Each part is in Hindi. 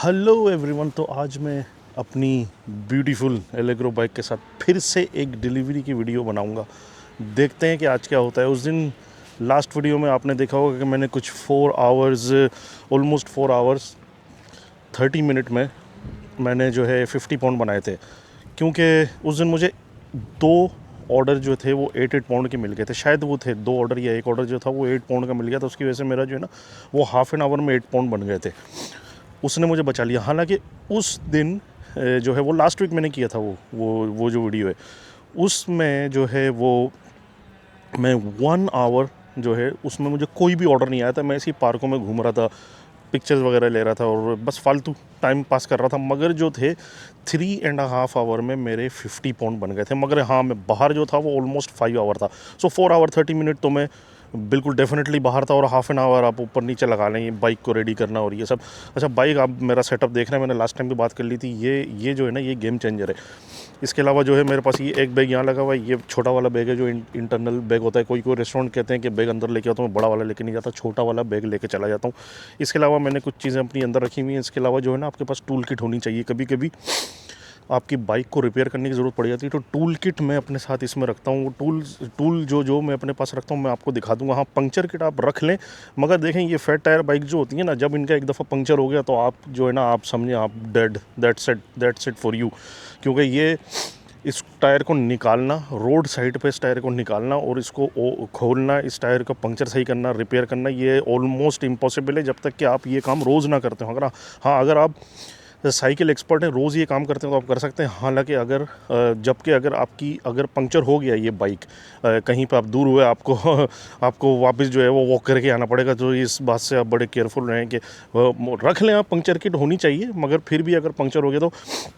Hello everyone. तो आज मैं अपनी ब्यूटीफुल एलेग्रो बाइक के साथ फिर से एक डिलीवरी की वीडियो बनाऊंगा। देखते हैं कि आज क्या होता है। उस दिन लास्ट वीडियो में आपने देखा होगा कि मैंने कुछ 4 आवर्स ऑलमोस्ट 4 आवर्स 30 मिनट में मैंने जो है 50 पाउंड बनाए थे, क्योंकि उस दिन मुझे 2 ऑर्डर जो थे वो 8 पाउंड के मिल गए थे। शायद वो थे 2 ऑर्डर या एक ऑर्डर जो था वो 8 पाउंड का मिल गया था। उसकी वजह से मेरा जो है ना वो हाफ़ एन आवर में 8 पाउंड बन गए थे। उसने मुझे बचा लिया। हालांकि उस दिन जो है वो लास्ट वीक मैंने किया था वो जो वीडियो है उसमें जो है वो मैं 1 आवर जो है उसमें मुझे कोई भी ऑर्डर नहीं आया था। मैं इसी पार्कों में घूम रहा था, पिक्चर्स वगैरह ले रहा था और बस फालतू टाइम पास कर रहा था। मगर जो थे 3.5 आवर में मेरे 50 पाउंड बन गए थे। मगर हाँ, मैं बाहर जो था वो ऑलमोस्ट 5 आवर था। सो 4 आवर 30 मिनट तो मैं बिल्कुल डेफिनेटली बाहर था। और हाफ एन आवर आप ऊपर नीचे लगा लें बाइक को रेडी करना और ये सब। अच्छा, बाइक आप मेरा सेटअप देख रहे हैं, मैंने लास्ट टाइम भी बात कर ली थी। ये जो है ना ये गेम चेंजर है। इसके अलावा जो है मेरे पास ये एक बैग यहाँ लगा हुआ है। ये छोटा वाला बैग है जो इंटरनल बैग होता है। कोई रेस्टोरेंट कहते हैं कि बैग अंदर लेके आता हूँ, मैं बड़ा वाला लेके नहीं जाता, छोटा वाला बैग लेके चला जाता हूँ। इसके अलावा मैंने कुछ चीज़ें अपनी अंदर रखी हुई हैं। इसके अलावा जो है ना आपके पास टूल किट होनी चाहिए। कभी कभी आपकी बाइक को रिपेयर करने की ज़रूरत पड़ जाती है, तो टूल किट मैं अपने साथ इसमें रखता हूँ। वो टूल जो मैं अपने पास रखता हूँ मैं आपको दिखा दूंगा। हाँ, पंक्चर किट आप रख लें, मगर देखें ये फैट टायर बाइक जो होती है ना, जब इनका एक दफ़ा पंक्चर हो गया तो आप जो है ना आप समझें आप dead. That's it for you. क्योंकि ये इस टायर को निकालना, रोड साइड पे इस टायर को निकालना और इसको खोलना, इस टायर का पंक्चर सही करना, रिपेयर करना, ये ऑलमोस्ट इम्पॉसिबल है जब तक कि आप ये काम रोज़ ना करते हो। अगर आप साइकिल एक्सपर्ट हैं, रोज़ ये काम करते हैं तो आप कर सकते हैं। हालांकि अगर आपकी अगर पंक्चर हो गया ये बाइक, कहीं पर आप दूर हुए, आपको वापस जो है वो वॉक करके आना पड़ेगा। तो इस बात से आप बड़े केयरफुल रहें कि रख लें। आप पंक्चर किट होनी चाहिए, मगर फिर भी अगर पंक्चर हो गया तो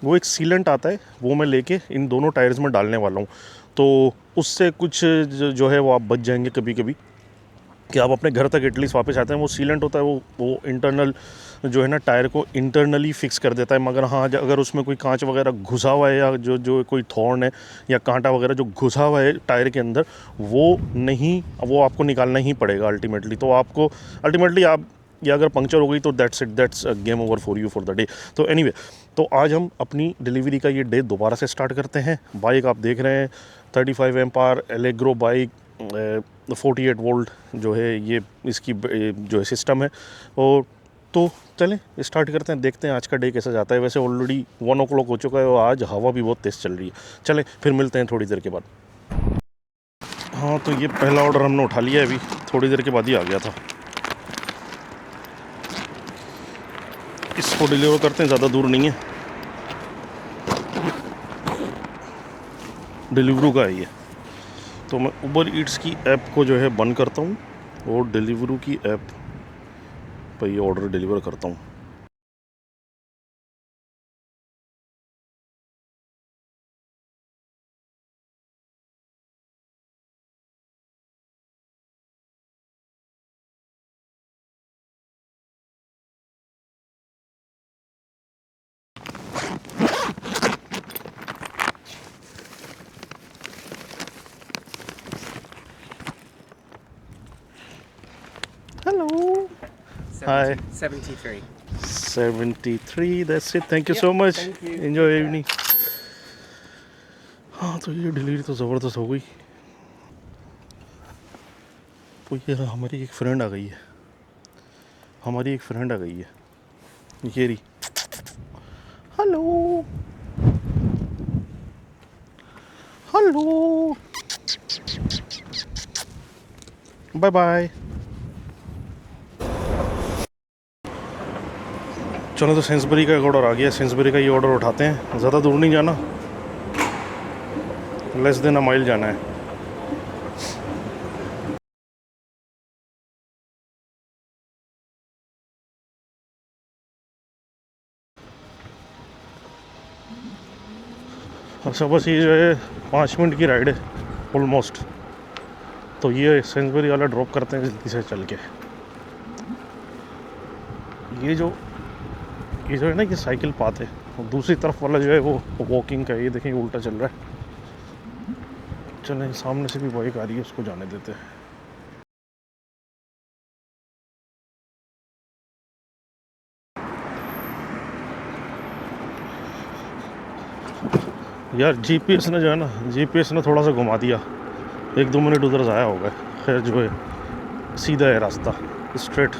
वो एक सीलेंट आता है, वो मैं लेके इन दोनों टायर्स में डालने वाला हूँ। तो उससे कुछ जो है वो आप बच जाएंगे कभी कभी, कि आप अपने घर तक एटलीस्ट वापस आते हैं। वो सीलेंट होता है, वो इंटरनल जो है ना टायर को इंटरनली फिक्स कर देता है। मगर हाँ, अगर उसमें कोई कांच वगैरह घुसा हुआ है या जो कोई थॉर्न है या कांटा वगैरह जो घुसा हुआ है टायर के अंदर, वो आपको निकालना ही पड़ेगा अल्टीमेटली। तो आपको अल्टीमेटली आप या अगर पंक्चर हो गई तो that's it, that's game over for you for the day. तो एनीवे, तो आज हम अपनी डिलीवरी का ये डे दोबारा से स्टार्ट करते हैं। बाइक आप देख रहे हैं 35 एम्पायर एलेग्रो बाइक, 48 वोल्ट जो है ये इसकी जो है सिस्टम है। और तो चलें स्टार्ट करते हैं, देखते हैं आज का डे कैसा जाता है। वैसे ऑलरेडी 1 o'clock हो चुका है और आज हवा भी बहुत तेज़ चल रही है। चलें फिर मिलते हैं थोड़ी देर के बाद। हाँ, तो ये पहला ऑर्डर हमने उठा लिया है, अभी थोड़ी देर के बाद ही आ गया था। इसको डिलीवर करते हैं, ज़्यादा दूर नहीं है, डिलीवरू का है ये। तो मैं उबर ईट्स की ऐप को जो है बंद करता हूँ और डिलीवरू की ऐप पर ये ऑर्डर डिलीवर करता हूँ। Hello, hi. 73. 73, that's it, thank you Yep, so much, thank you. Enjoy evening. हाँ, तो ये डिलीवरी तो ज़बरदस्त हो गई। तो ये हमारी एक फ्रेंड आ गई है, ये रही। Hello, hello, bye bye. चलो, तो सेंसबरी का एक ऑर्डर आ गया, सेंसबरी का ये ऑर्डर उठाते हैं। ज़्यादा दूर नहीं जाना, लेस देन अ माइल जाना है। अच्छा, बस ये जो है 5 मिनट की राइड है ऑलमोस्ट। तो ये सेंसबरी वाला ड्रॉप करते हैं जल्दी से चल के। ये जो है ना ये साइकिल पाथ है, और दूसरी तरफ वाला जो है वो वॉकिंग का है। ये देखें उल्टा चल रहा है। चलें, सामने से भी बाइक आ रही है, उसको जाने देते हैं। यार जीपीएस ने जो है ना, जीपीएस ने थोड़ा सा घुमा दिया, 1-2 मिनट उधर ज़ाया हो गए। खैर जो है सीधा है रास्ता, straight.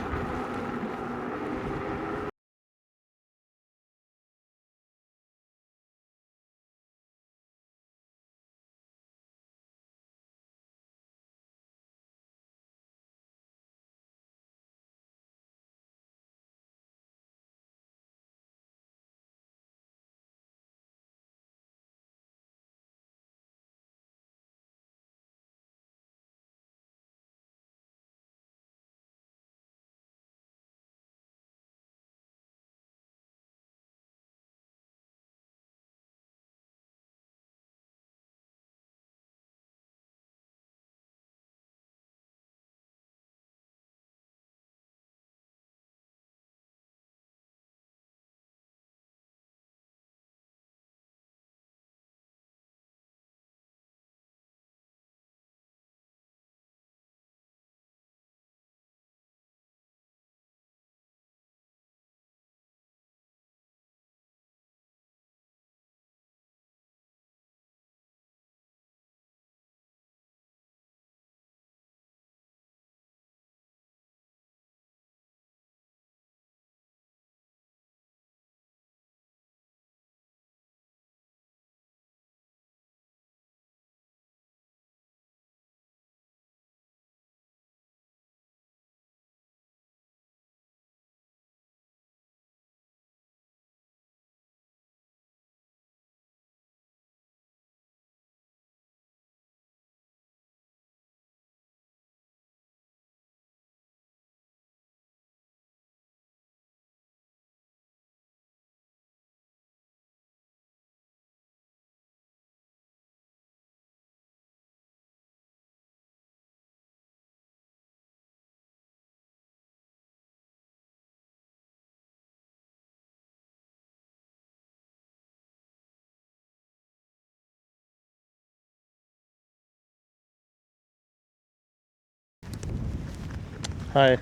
Hi.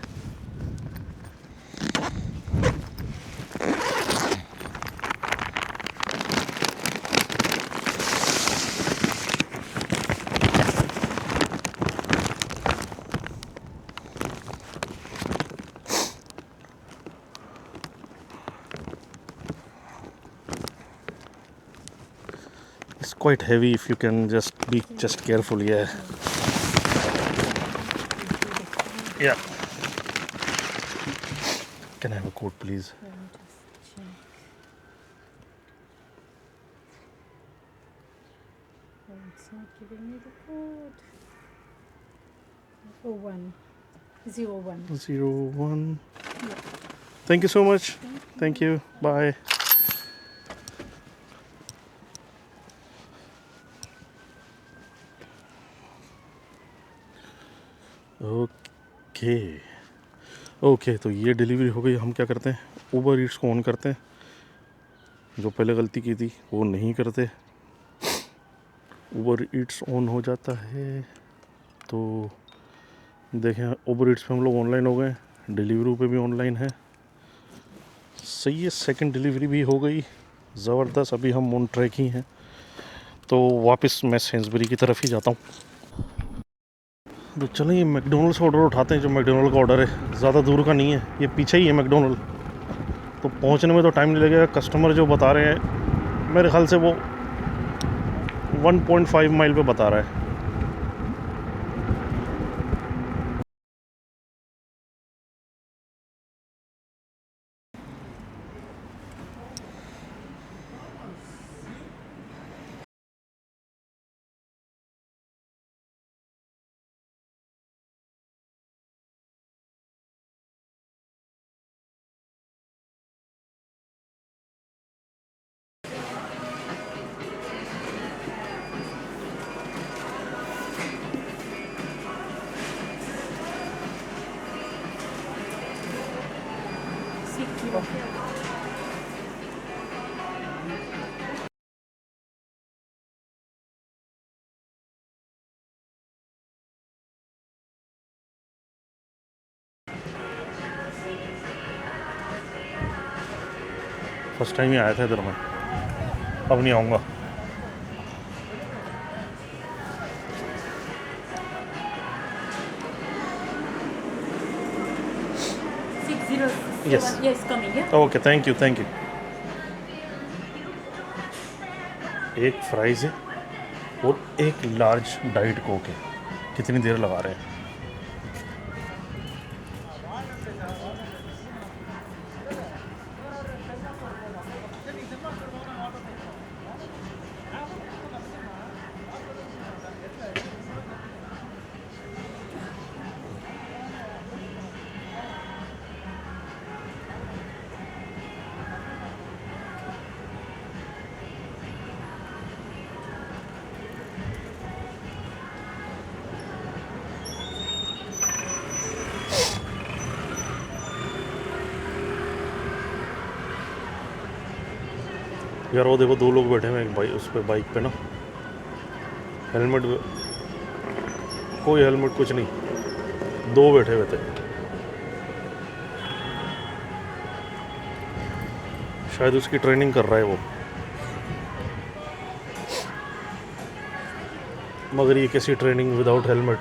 It's quite heavy. If you can just be just careful. Yeah. Yeah. Can I have a code, please? Let me just check. Oh, it's not giving me the code. 0101. 01. Yeah. Thank you so much. Thank you. Bye. Okay okay, तो ये डिलीवरी हो गई। हम क्या करते हैं, ऊबर ईट्स को ऑन करते हैं। जो पहले गलती की थी वो नहीं करते। ऊबर ईट्स ऑन हो जाता है तो देखें, ऊबर ईट्स पे हम लोग ऑनलाइन हो गए, डिलीवरी पे भी ऑनलाइन है। सही है, सेकंड डिलीवरी भी हो गई, ज़बरदस्त। अभी हम ऑन ट्रैक ही हैं, तो वापस मैं सेंसबरी की तरफ ही जाता हूँ। तो चलें, ये मैकडोनल्ड्स का ऑर्डर उठाते हैं। जो मैकडोनल्ड का ऑर्डर है ज़्यादा दूर का नहीं है, ये पीछे ही है मैकडोनल्ड, तो पहुंचने में तो टाइम नहीं लगेगा। कस्टमर जो बता रहे हैं मेरे ख्याल से वो 1.5 माइल पे बता रहा है। फर्स्ट टाइम ही आया था इधर में, अब नहीं आऊँगा। Yes. Yes, coming. Yeah. Okay, thank you, thank you. एक फ्राइज़ है और एक लार्ज डाइट कोक है। कितनी देर लगा रहे हैं? यार वो देखो, 2 लोग बैठे हुए हैं एक उस पे बाइक पे ना, हेलमेट, कोई हेलमेट कुछ नहीं, 2 बैठे हुए थे। शायद उसकी ट्रेनिंग कर रहा है वो। मगर ये कैसी ट्रेनिंग विदाउट हेलमेट।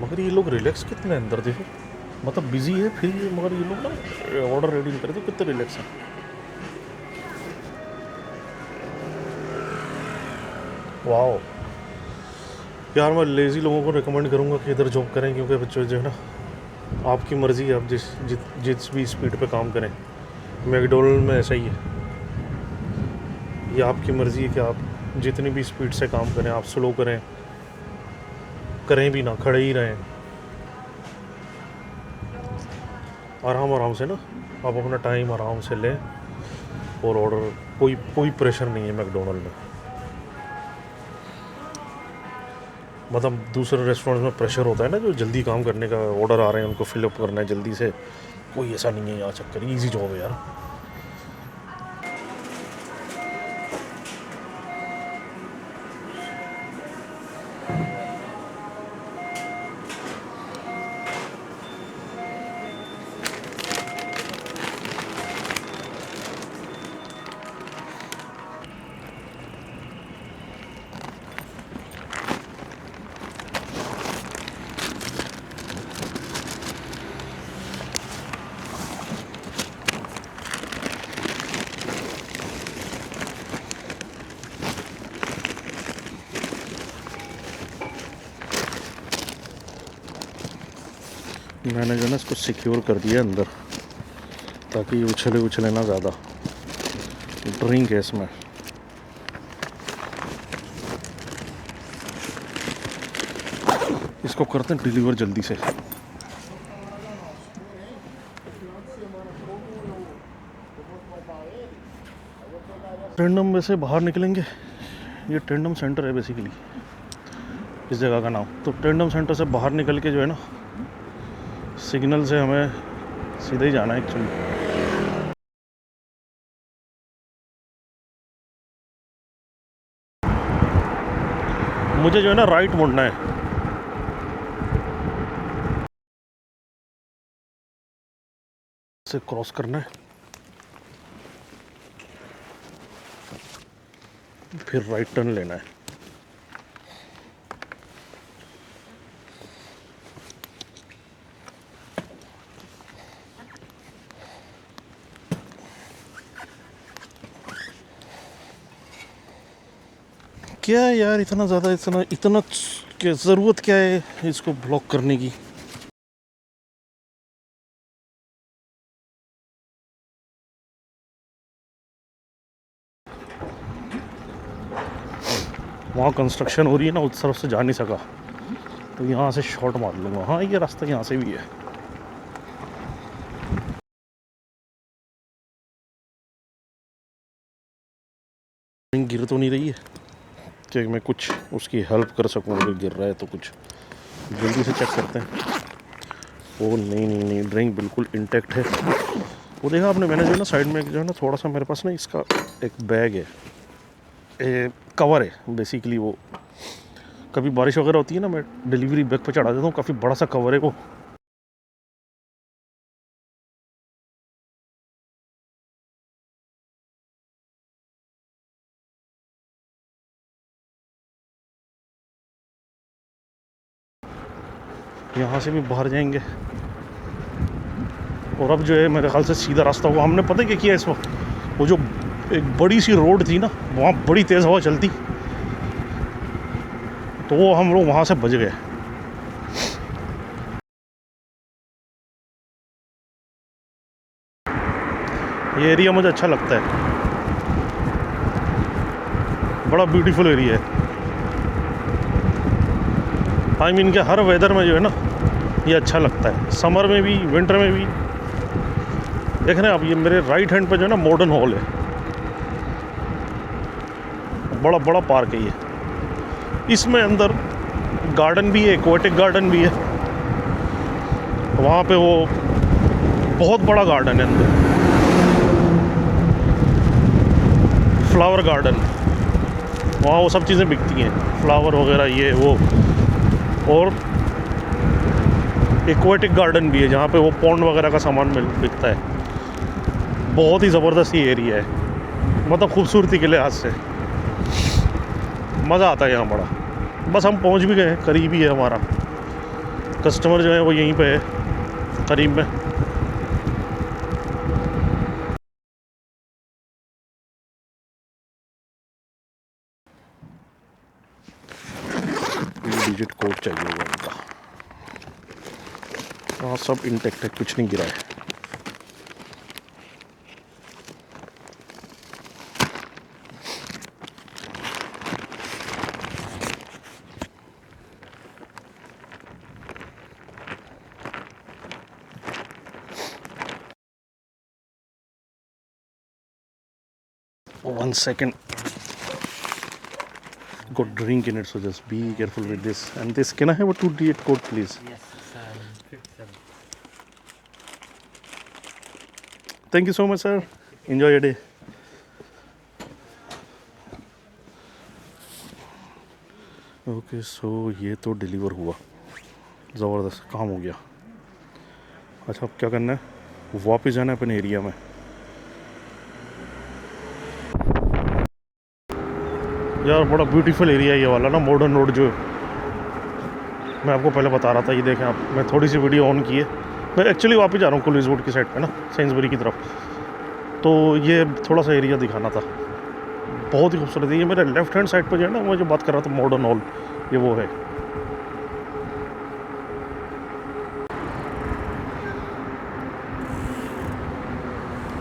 मगर ये लोग रिलैक्स कितने अंदर देखो, मतलब बिजी है फिर ये, मगर ये लोग ना ऑर्डर रेडी नहीं करे तो कितने रिलैक्स हैं। वाओ यार, मैं लेज़ी लोगों को रिकमेंड करूँगा कि इधर जॉब करें, क्योंकि बच्चों जो है ना, आपकी मर्ज़ी है, आप जिस भी स्पीड पे काम करें। मैकडोनल्ड में ऐसा ही है, ये आपकी मर्ज़ी है कि आप जितनी भी स्पीड से काम करें, आप स्लो करें, करें भी ना, खड़े ही रहें, आराम आराम से ना, आप अपना टाइम आराम से लें और ऑर्डर, कोई प्रेशर नहीं है मैकडोनल्ड में। मतलब दूसरे रेस्टोरेंट में प्रेशर होता है ना, जो जल्दी काम करने का, ऑर्डर आ रहे हैं उनको फिलअप करना है जल्दी से, कोई ऐसा नहीं है यहाँ चक्कर, ईजी जॉब है यार। मैंने जो है ना इसको सिक्योर कर दिया अंदर, ताकि ये उछले ना ज़्यादा। ड्रिंक है इसमें। इसको करते हैं डिलीवर जल्दी से। टेंडम में से बाहर निकलेंगे, ये टेंडम सेंटर है बेसिकली इस जगह का नाम। तो टेंडम सेंटर से बाहर निकल के जो है ना, सिग्नल से हमें सीधे ही जाना है एक्चुअली। मुझे जो है ना राइट मुड़ना है। से क्रॉस करना है, फिर राइट टर्न लेना है। क्या है यार, इतना ज़्यादा, इतना क्या ज़रूरत क्या है इसको ब्लॉक करने की? वहाँ कंस्ट्रक्शन हो रही है ना, उस तरफ से जा नहीं सका, तो यहाँ से शॉट मार लूँगा। हाँ, ये रास्ता यहाँ से भी है। गिर तो नहीं रही है कि मैं कुछ उसकी हेल्प कर सकूँ, अगर गिर रहा है तो कुछ जल्दी से चेक करते हैं। ओ नहीं, ड्रिंक बिल्कुल इंटैक्ट है। वो देखा आपने, मैंने जो है ना साइड में जो है ना, थोड़ा सा मेरे पास ना इसका एक बैग है, कवर है बेसिकली। वो कभी बारिश वगैरह होती है ना, मैं डिलीवरी बैग पे चढ़ा देता हूँ, काफ़ी बड़ा सा कवर है वो। यहाँ से भी बाहर जाएंगे और अब जो है मेरे ख्याल से सीधा रास्ता होगा। हमने पता है क्या किया इस वक्त, वो जो एक बड़ी सी रोड थी ना, वहाँ बड़ी तेज़ हवा चलती, तो वो हम लोग वहाँ से बच गए। ये एरिया मुझे अच्छा लगता है, बड़ा ब्यूटीफुल एरिया है। आई मीन के हर वेदर में जो है ना ये अच्छा लगता है, समर में भी, विंटर में भी। देख रहे हैं आप, ये मेरे राइट हैंड पे जो है ना मॉडर्न हॉल है, बड़ा बड़ा पार्क है ये। इसमें अंदर गार्डन भी है, एक्वेटिक गार्डन भी है। वहाँ पे वो बहुत बड़ा गार्डन है अंदर, फ्लावर गार्डन। वहाँ वो सब चीज़ें बिकती हैं, फ्लावर वगैरह ये वो। और एक्वेटिक गार्डन भी है जहाँ पे वो पॉन्ड वगैरह का सामान बिकता है। बहुत ही ज़बरदस्त ये एरिया है, मतलब खूबसूरती के लिहाज से मज़ा आता है यहाँ बड़ा। बस हम पहुँच भी गए हैं, करीब ही है हमारा। कस्टमर जो है वो यहीं पे है, करीब में। डिजिट कोड चाहिए होगा उनका। हाँ, सब इंटेक्ट है, कुछ नहीं गिरा है। One second. Got drink in it, so just be careful with this. And this, can I have a 2D8 code, please? Yes, 57. Thank you so much, sir. Enjoy your day. Okay, so ये तो डिलीवर हुआ, ज़बरदस्त काम हो गया। अच्छा, अब क्या करना है, वापस जाना है अपने एरिया में। यार बड़ा ब्यूटीफुल एरिया है ये वाला ना, मॉडर्न रोड जो मैं आपको पहले बता रहा था। ये देखें आप, मैं थोड़ी सी वीडियो ऑन की है, मैं एक्चुअली वापस जा रहा हूँ कुलीज रोड की साइड पे ना, सेंसबरी की तरफ। तो ये थोड़ा सा एरिया दिखाना था, बहुत ही खूबसूरत है। ये मेरे लेफ्ट हैंड साइड पर जो है ना, मैं जो बात कर रहा था मॉडर्न हॉल, ये वो है।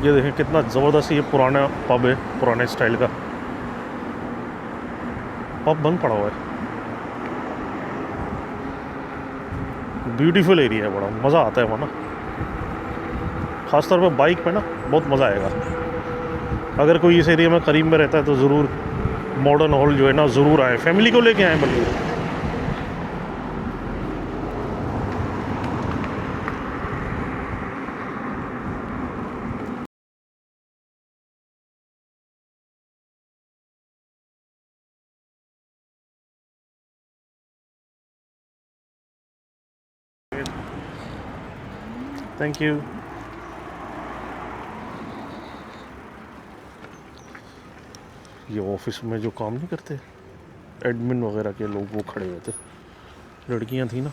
ये देखें कितना ज़बरदस्त ये पुराना पब है, पुराने स्टाइल का पब बंद पड़ा हुआ है। ब्यूटीफुल एरिया है, बड़ा मज़ा आता है वहाँ ना, ख़ासतौर पे बाइक पे ना बहुत मज़ा आएगा। अगर कोई इस एरिया में करीब में रहता है तो ज़रूर मॉडर्न हॉल जो है ना ज़रूर आए, फैमिली को लेके आए बल्कि। Thank you. ये ऑफिस में जो काम नहीं करते एडमिन वगैरह के लोग, वो खड़े हुए थे, लड़कियां थी ना।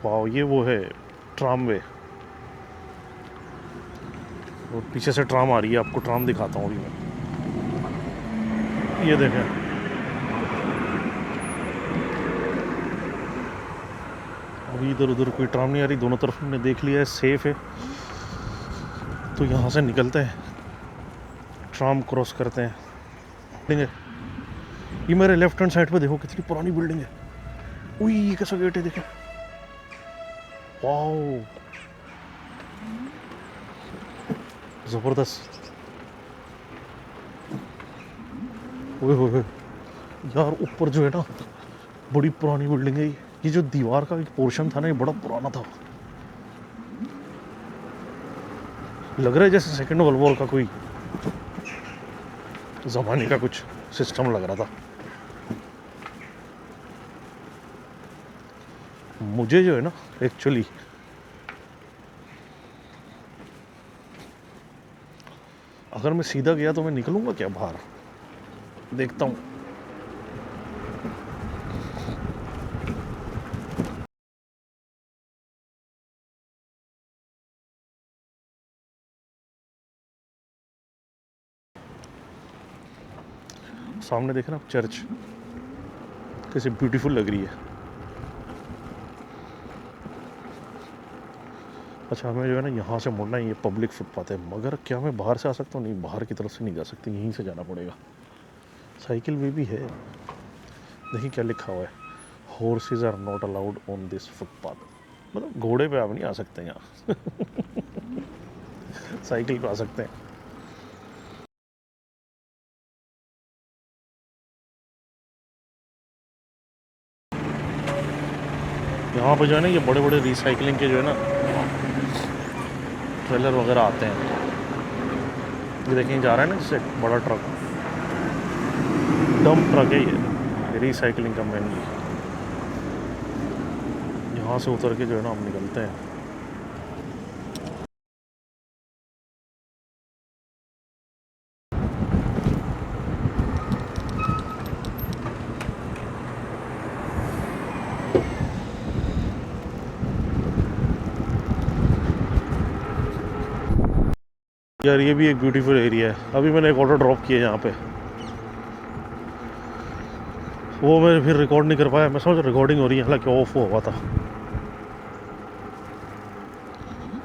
वाह, ये वो है ट्रामवे, और पीछे से ट्राम आ रही है, आपको ट्राम दिखाता हूँ अभी मैं। ये देखें, अभी इधर उधर कोई ट्राम नहीं आ रही, दोनों तरफ हमने देख लिया है, सेफ है। तो यहाँ से निकलते हैं, ट्राम क्रॉस करते हैं। बिल्डिंग है ये मेरे लेफ्ट हैंड साइड पे, देखो कितनी पुरानी बिल्डिंग है। उई, ये कैसा गेट है देखें, वाओ ज़बरदस्त। ओए होए यार, ऊपर जो है ना बड़ी पुरानी बिल्डिंग है। ये जो दीवार का एक पोर्शन था ना, ये बड़ा पुराना था, लग रहा है जैसे सेकेंड वर्ल्ड वॉर का कोई ज़माने का कुछ सिस्टम लग रहा था मुझे जो है ना एक्चुअली। अगर मैं सीधा गया तो मैं निकलूंगा क्या बाहर, देखता हूँ। सामने देख रहे हैं आप चर्च, कैसे ब्यूटीफुल लग रही है। अच्छा हमें जो है ना यहाँ से मुड़ना है, ये पब्लिक फुटपाथ है, मगर क्या मैं बाहर से आ सकता हूँ? नहीं, बाहर की तरफ से नहीं जा सकती, यहीं से जाना पड़ेगा। साइकिल वे भी है, देखिए क्या लिखा हुआ है, horses are not allowed on this footpath. मतलब घोड़े पे आप नहीं आ सकते यहाँ साइकिल पे आ सकते हैं। यहाँ पे जो है ना ये बड़े बड़े रिसाइकलिंग के जो है ना ट्रेलर वगैरह आते हैं। ये देखें जा रहा है ना जिससे बड़ा ट्रक, डंप ट्रक है ये रिसाइकलिंग का मेनली। यहाँ से उतर के जो है ना हम निकलते हैं। यार ये भी एक ब्यूटीफुल एरिया है। अभी मैंने एक ऑर्डर ड्रॉप किया यहाँ पे, वो मैं फिर रिकॉर्ड नहीं कर पाया। मैं समझ रिकॉर्डिंग हो रही है, हालांकि ऑफ हुआ था।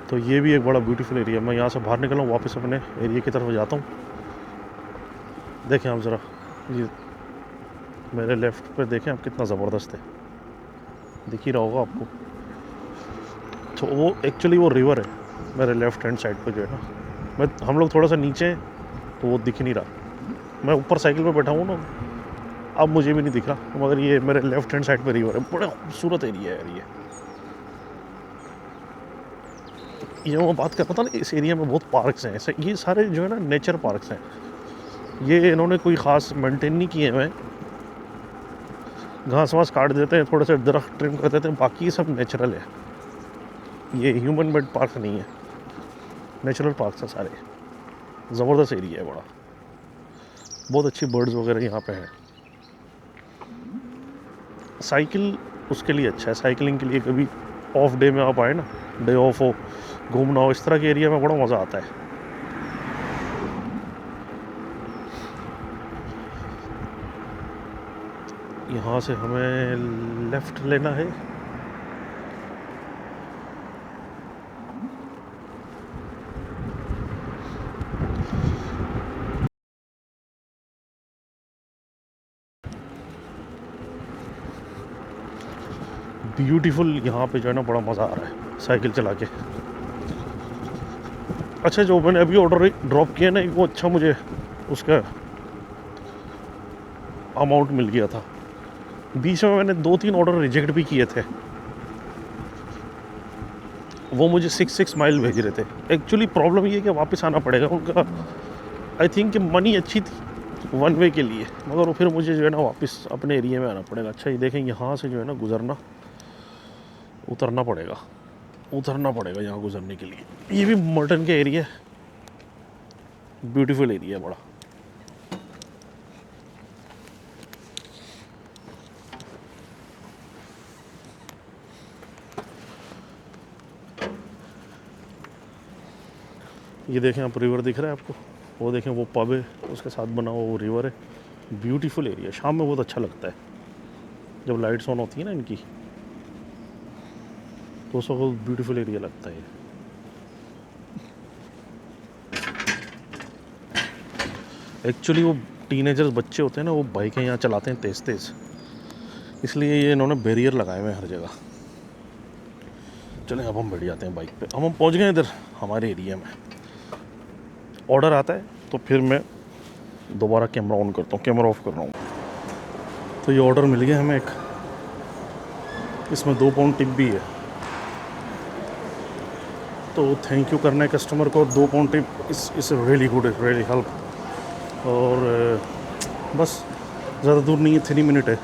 तो ये भी एक बड़ा ब्यूटीफुल एरिया। मैं यहाँ से बाहर निकला हूँ, वापस अपने एरिया की तरफ जाता हूँ। देखें आप ज़रा, ये मेरे लेफ़्ट पे देखें आप, कितना ज़बरदस्त है, दिख ही रहा होगा आपको। तो वो एक्चुअली वो रिवर है मेरे लेफ़्ट हैंड साइड पे जो है ना। हम लोग थोड़ा सा नीचे हैं तो वो दिख नहीं रहा। मैं ऊपर साइकिल पे बैठा हूँ ना, अब मुझे भी नहीं दिख रहा, मगर ये मेरे लेफ़्ट हैंड साइड पे रिवर है। बड़ा खूबसूरत एरिया है यार ये मैं बात कर रहा था ना, इस एरिया में बहुत पार्क्स हैं। ये सारे जो है ना नेचर पार्क्स हैं। ये इन्होंने कोई ख़ास मेंटेन नहीं किए हुए हैं, घास वास काट देते हैं, थोड़े से दरख्त ट्रिम कर देते हैं, बाकी सब नेचुरल है। ये ह्यूमन मेड पार्क नहीं है, नेचुरल पार्क्स हैं सारे। ज़बरदस्त एरिया है बड़ा, बहुत अच्छी बर्ड्स वगैरह यहाँ पे हैं। साइकिल उसके लिए अच्छा है, साइकिलिंग के लिए। कभी ऑफ डे में आप आए ना, डे ऑफ हो, घूमना हो, इस तरह के एरिया में बड़ा मज़ा आता है। यहाँ से हमें लेफ़्ट लेना है। ब्यूटीफुल यहाँ पे जो है ना बड़ा मज़ा आ रहा है साइकिल चला के। अच्छा जो मैंने अभी ऑर्डर ड्रॉप किया ना, वो अच्छा मुझे उसका अमाउंट मिल गया था। बीच में मैंने 2-3 ऑर्डर रिजेक्ट भी किए थे, वो मुझे 6 माइल भेज रहे थे। एक्चुअली प्रॉब्लम ये है कि वापस आना पड़ेगा उनका। आई थिंक कि मनी अच्छी थी 1 वे के लिए, मगर वो फिर मुझे जो है ना वापस अपने एरिया में आना पड़ेगा। अच्छा ये देखें, यहाँ से जो है ना गुज़रना, उतरना पड़ेगा यहाँ गुज़रने के लिए। ये भी मर्टन के एरिया है, ब्यूटीफुल एरिया बड़ा। ये देखें आप, रिवर दिख रहा है आपको, वो देखें वो पब है, उसके साथ बना हुआ वो रिवर है। ब्यूटीफुल एरिया, शाम में बहुत अच्छा लगता है जब लाइट्स ऑन होती है ना इनकी, तो उस वक्त ब्यूटीफुल एरिया लगता है। एक्चुअली वो टीनेजर्स बच्चे होते हैं ना, वो बाइकें यहाँ चलाते हैं तेज़ तेज़, इसलिए ये इन्होंने बैरियर लगाए हुए हैं हर जगह। चलें अब हम बैठ जाते हैं बाइक पे। हम पहुँच गए इधर हमारे एरिया में। ऑर्डर आता है तो फिर मैं दोबारा कैमरा ऑन करता हूँ, कैमरा ऑफ कर रहा हूँ। तो ये ऑर्डर मिल गया हमें एक, इसमें 2 पाउंड टिप भी है, तो थैंक यू करना है कस्टमर को। 2 पाउंड टिप इस रियली गुड, रियली हेल्प। और बस ज़्यादा दूर नहीं है, 3 मिनट है,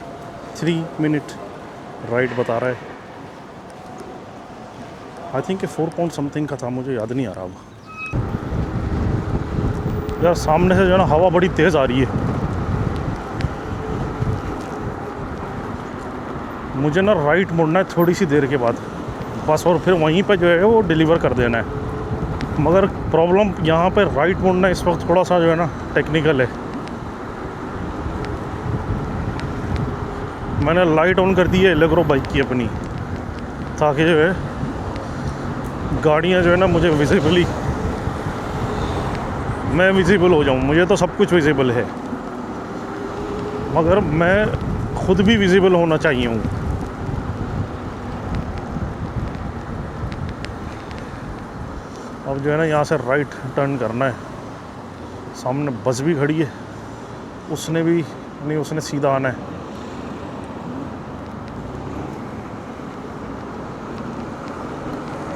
3 मिनट राइड बता रहा है। आई थिंक 4 पाउंड समथिंग का था, मुझे याद नहीं आ रहा अब। यार सामने से जो है ना हवा बड़ी तेज़ आ रही है, मुझे ना राइट मुड़ना है थोड़ी सी देर के बाद बस, और फिर वहीं पे जो है वो डिलीवर कर देना है। मगर प्रॉब्लम यहाँ पे राइट मुड़ना इस वक्त थोड़ा सा जो है ना टेक्निकल है। मैंने लाइट ऑन कर दी है एलेग्रो बाइक की अपनी, ताकि जो है गाड़ियाँ जो है ना मुझे विजिबली, मैं विजिबल हो जाऊँ। मुझे तो सब कुछ विजिबल है, मगर मैं खुद भी विजिबल होना चाहिए हूँ। अब जो है ना यहाँ से राइट टर्न करना है। सामने बस भी खड़ी है, उसने भी नहीं, उसने सीधा आना है।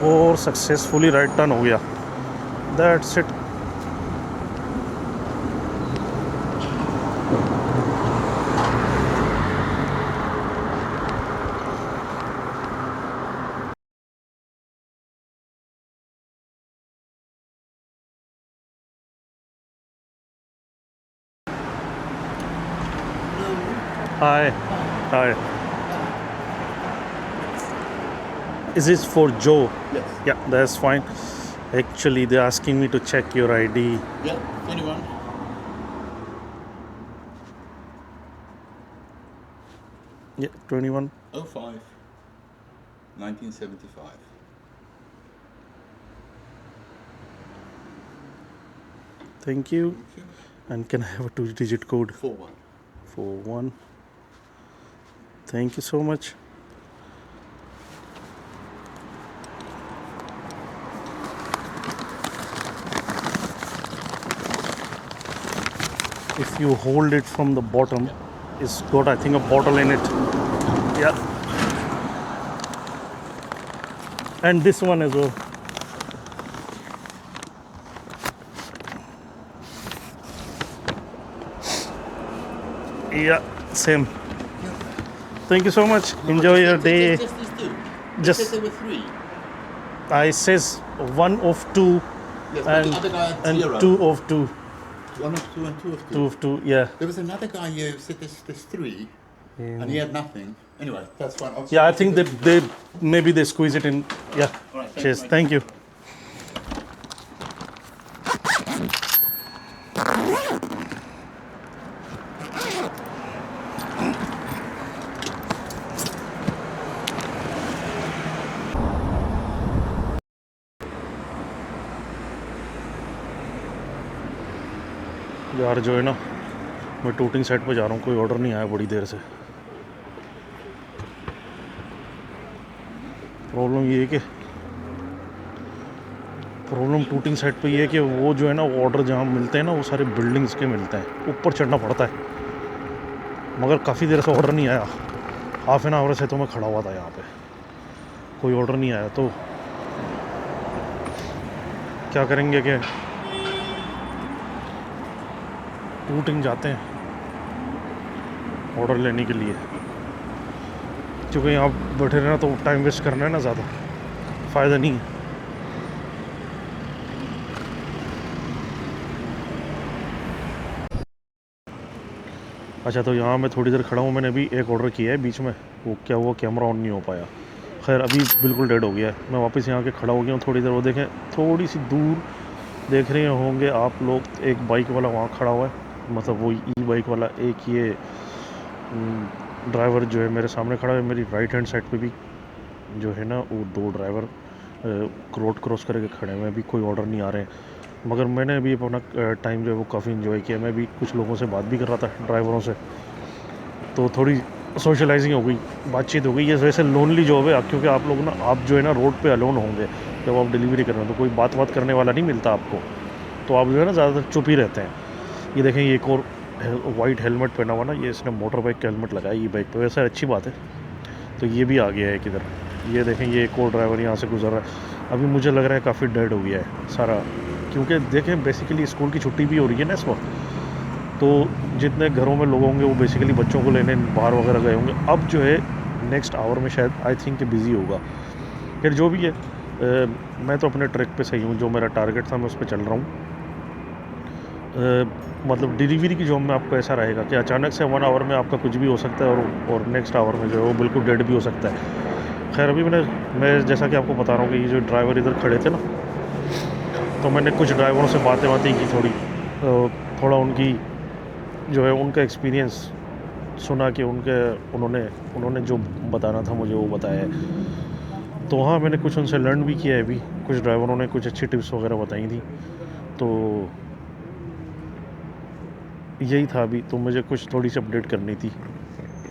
और सक्सेसफुली राइट टर्न हो गया। That's it. Hi. Hi. Is this for Joe? Yes. Yeah, that's fine. Actually, they're asking me to check your ID. Yeah, 21. Yeah, 21. 05. 1975. Thank you. And can I have a 2-digit code? 41. 41. Thank you so much. If you hold it from the bottom, it's got, I think, a bottle in it. Yeah. And this one as well. Yeah, same. Thank you so much. Enjoy your day. Just these two. Just- Just there were three. I says one of two Yes, but the other guy had and zero. two of two. One of two and two of two. Two of two, yeah. There was another guy here who said there's three, and he had nothing. Anyway, that's fine. I'll Yeah, I see think you. they maybe they squeeze it in. Yeah. All right, thanks, Cheers. mate. Thank you. यार जो है ना, मैं टूटिंग साइड पे जा रहा हूँ, कोई ऑर्डर नहीं आया बड़ी देर से। प्रॉब्लम टूटिंग साइड पे ये है कि वो जो है ना, ऑर्डर जहाँ मिलते हैं ना, वो सारे बिल्डिंग्स के मिलते हैं, ऊपर चढ़ना पड़ता है। मगर काफ़ी देर से ऑर्डर नहीं आया, हाफ एन आवर से तो मैं खड़ा हुआ था यहाँ पे, कोई ऑर्डर नहीं आया। तो क्या करेंगे कि टूटिंग जाते हैं ऑर्डर लेने के लिए, क्योंकि यहाँ बैठे रहना तो टाइम वेस्ट करना है ना, ज़्यादा फ़ायदा नहीं है। अच्छा, तो यहाँ मैं थोड़ी देर खड़ा हूँ, मैंने अभी एक ऑर्डर किया है बीच में, वो क्या हुआ, कैमरा ऑन नहीं हो पाया। खैर अभी बिल्कुल डेड हो गया है। मैं वापस यहाँ के खड़ा हो गया हूँ थोड़ी देर। वो देखें, थोड़ी सी दूर देख रहे होंगे आप लोग, एक बाइक वाला वहाँ खड़ा हुआ है, मतलब वो ई बाइक वाला। एक ये ड्राइवर जो है मेरे सामने खड़ा है। मेरी राइट हैंड साइड पे भी जो है ना, वो दो ड्राइवर रोड क्रॉस करके खड़े हैं। अभी कोई ऑर्डर नहीं आ रहे हैं, मगर मैंने अभी अपना टाइम जो है वो काफ़ी इन्जॉय किया। मैं भी कुछ लोगों से बात भी कर रहा था, ड्राइवरों से, तो थोड़ी सोशलाइजिंग हो गई, बातचीत हो गई। ये वैसे लोनली जॉब है, क्योंकि आप लोग ना, आप जो है ना रोड पे अलोन होंगे जब आप डिलीवरी कर रहे हो, तो कोई बात करने वाला नहीं मिलता आपको, तो आप जो है ना ज़्यादातर चुप ही रहते हैं। ये देखें, ये एक और वाइट हेलमेट पहना हुआ ना, ये इसने मोटर बाइक का हेलमेट लगाया ये बाइक पे, वैसे अच्छी बात है। तो ये भी आ गया है किधर, ये देखें, ये एक और ड्राइवर यहाँ से गुजर रहा है। अभी मुझे लग रहा है काफ़ी डेड हो गया है सारा, क्योंकि देखें बेसिकली स्कूल की छुट्टी भी हो रही है ना इस वक्त, तो जितने घरों में लोग होंगे वो बेसिकली बच्चों को लेने बाहर वगैरह गए होंगे। अब जो है नेक्स्ट आवर में शायद आई थिंक बिज़ी होगा। फिर जो भी है, मैं तो अपने ट्रैक पे सही हूँ, जो मेरा टारगेट था मैं उस पर चल रहा हूँ। मतलब डिलीवरी की जॉब में आपको ऐसा रहेगा कि अचानक से 1 आवर में आपका कुछ भी हो सकता है, और नेक्स्ट आवर में जो है वो बिल्कुल डेड भी हो सकता है। खैर अभी मैं जैसा कि आपको बता रहा हूँ कि ये जो ड्राइवर इधर खड़े थे ना, तो मैंने कुछ ड्राइवरों से बातें की थोड़ा उनकी जो है उनका एक्सपीरियंस सुना कि उन्होंने जो बताना था मुझे वो बताया है। तो हाँ, मैंने कुछ उनसे लर्न भी किया है अभी, कुछ ड्राइवरों ने कुछ अच्छी टिप्स वगैरह बताई थी। तो यही था अभी, तो मुझे कुछ थोड़ी सी अपडेट करनी थी,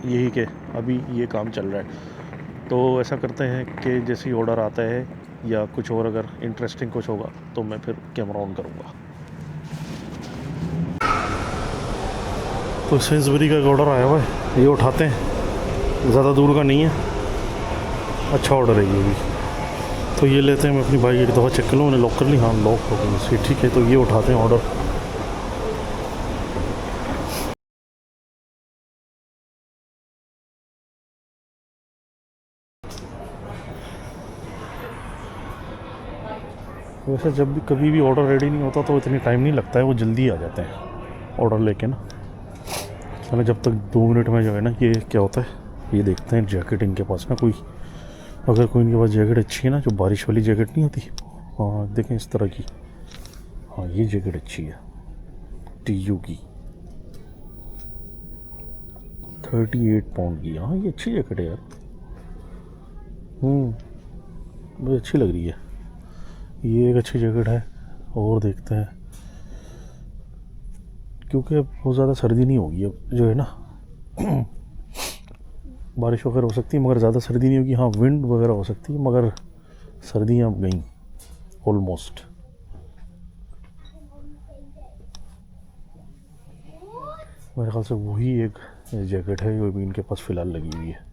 यही कि अभी ये काम चल रहा है। तो ऐसा करते हैं कि जैसे ही ऑर्डर आता है या कुछ और अगर इंटरेस्टिंग कुछ होगा तो मैं फिर कैमरा ऑन करूँगा। तो सेंसबरी का एक ऑर्डर आया हुआ है, ये उठाते हैं, ज़्यादा दूर का नहीं है, अच्छा ऑर्डर है ये भी। तो ये लेते हैं, मैं अपनी बाइक एक दफ़ा चेक कर लूँ, मैंने लॉक कर ली, हाँ लॉक हो गई इसकी, ठीक है। तो ये उठाते हैं ऑर्डर। वैसे जब भी कभी भी ऑर्डर रेडी नहीं होता तो इतनी टाइम नहीं लगता है, वो जल्दी आ जाते हैं ऑर्डर लेके ना। चलो जब तक 2 मिनट में जो है ना, ये क्या होता है ये देखते हैं। जैकेट इनके पास ना कोई, अगर कोई इनके पास जैकेट अच्छी है ना, जो बारिश वाली जैकेट नहीं होती, हाँ देखें इस तरह की, हाँ ये जैकेट अच्छी है, TU की 38 पाउंड की। हाँ ये अच्छी जैकेट है यार, मुझे अच्छी लग रही है, ये एक अच्छी जैकेट है। और देखते हैं, क्योंकि अब बहुत ज़्यादा सर्दी नहीं होगी अब जो है ना, बारिश वगैरह हो सकती है मगर ज़्यादा सर्दी नहीं होगी। हाँ विंड वगैरह हो सकती है मगर सर्दियाँ अब गई ऑलमोस्ट। मेरे ख्याल से वही एक जैकेट है जो अभी इनके पास फ़िलहाल लगी हुई है।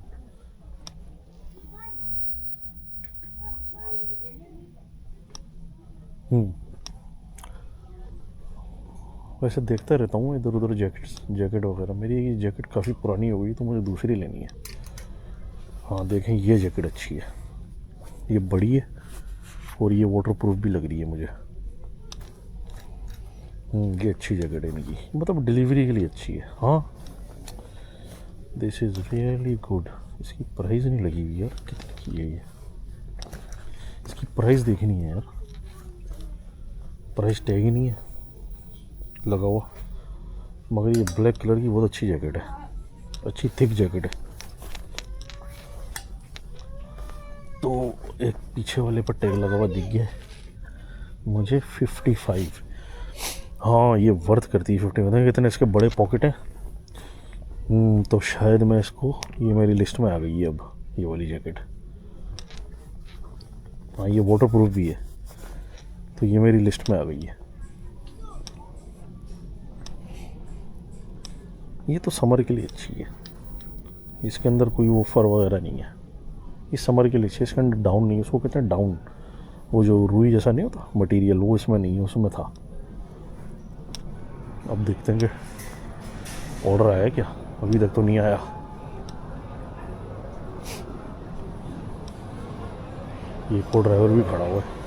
वैसे देखता रहता हूँ इधर उधर जैकेट वगैरह। मेरी ये जैकेट काफ़ी पुरानी हो गई तो मुझे दूसरी लेनी है। हाँ देखें ये जैकेट अच्छी है, ये बड़ी है और ये वाटरप्रूफ भी लग रही है मुझे। ये अच्छी जैकेट है इनकी, मतलब डिलीवरी के लिए अच्छी है। हाँ दिस इज़ रियली गुड। इसकी प्राइस नहीं लगी हुई यार, कितनी की है ये, इसकी प्राइस देखनी है यार, प्राइस टैग ही नहीं है लगा हुआ। मगर ये ब्लैक कलर की बहुत अच्छी जैकेट है, अच्छी थिक जैकेट है। तो एक पीछे वाले पर टैग लगा हुआ दिख गया मुझे 55। हाँ ये वर्थ करती है 55। कितने इसके बड़े पॉकेट हैं। तो शायद मैं इसको, ये मेरी लिस्ट में आ गई है अब ये वाली जैकेट। हाँ ये वाटरप्रूफ भी है तो ये मेरी लिस्ट में आ गई है। ये तो समर के लिए अच्छी है, इसके अंदर कोई वो फर वगैरह नहीं है, ये समर के लिए अच्छी है। इसके अंदर डाउन नहीं है, उसको कहते हैं डाउन, वो जो रुई जैसा नहीं होता मटेरियल, वो इसमें नहीं है, उसमें था। अब देखते हैं कि ऑर्डर आया क्या, अभी तक तो नहीं आया। ये को ड्राइवर भी खड़ा हुआ है।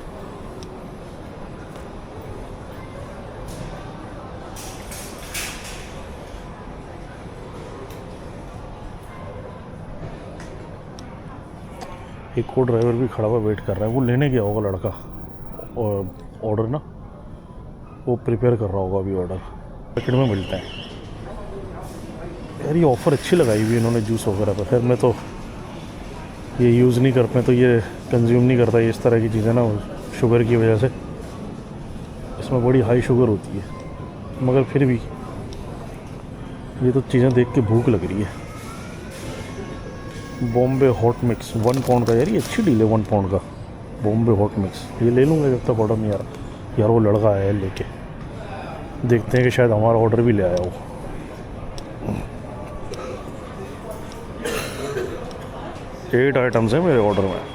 एक और ड्राइवर भी खड़ा हुआ वेट कर रहा है, वो लेने गया होगा लड़का, और ऑर्डर ना वो प्रिपेयर कर रहा होगा अभी ऑर्डर। पैकेट में मिलता है यार, ये ऑफ़र अच्छी लगाई हुई इन्होंने जूस वगैरह पर। खैर मैं तो ये यूज़ नहीं करते, तो ये कंज्यूम नहीं करता ये इस तरह की चीज़ें ना, शुगर की वजह से इसमें बड़ी हाई शुगर होती है। मगर फिर भी ये तो चीज़ें देख के भूख लग रही है। बॉम्बे हॉट मिक्स 1 पाउंड का, यार ये अच्छी डील है 1 पाउंड का बॉम्बे हॉट मिक्स। ये ले लूँगा जब तक ऑर्डर नहीं आ रहा। यार वो लड़का आया है लेके, देखते हैं कि शायद हमारा ऑर्डर भी ले आया हो। एट आइटम्स हैं मेरे ऑर्डर में।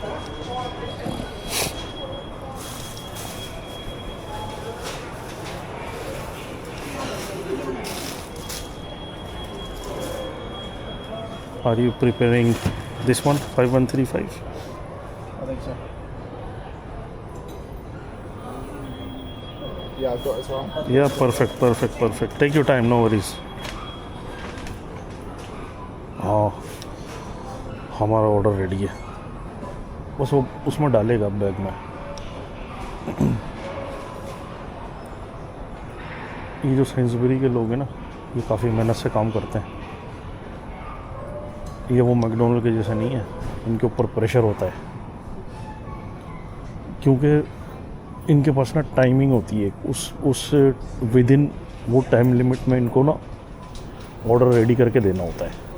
Are you preparing this one 5135? I think so. Yeah, I've got it as well. Yeah, perfect. Take your time, no worries. हाँ हमारा ऑर्डर रेडी है, बस वो उसमें डालेगा बैग में। ये जो सेंसबरी के लोग हैं ना, ये काफ़ी मेहनत से काम करते हैं। ये वो मैकडोनल्ड के जैसा नहीं है, इनके ऊपर प्रेशर होता है, क्योंकि इनके पास ना टाइमिंग होती है, उस विद इन वो टाइम लिमिट में इनको ना ऑर्डर रेडी करके देना होता है।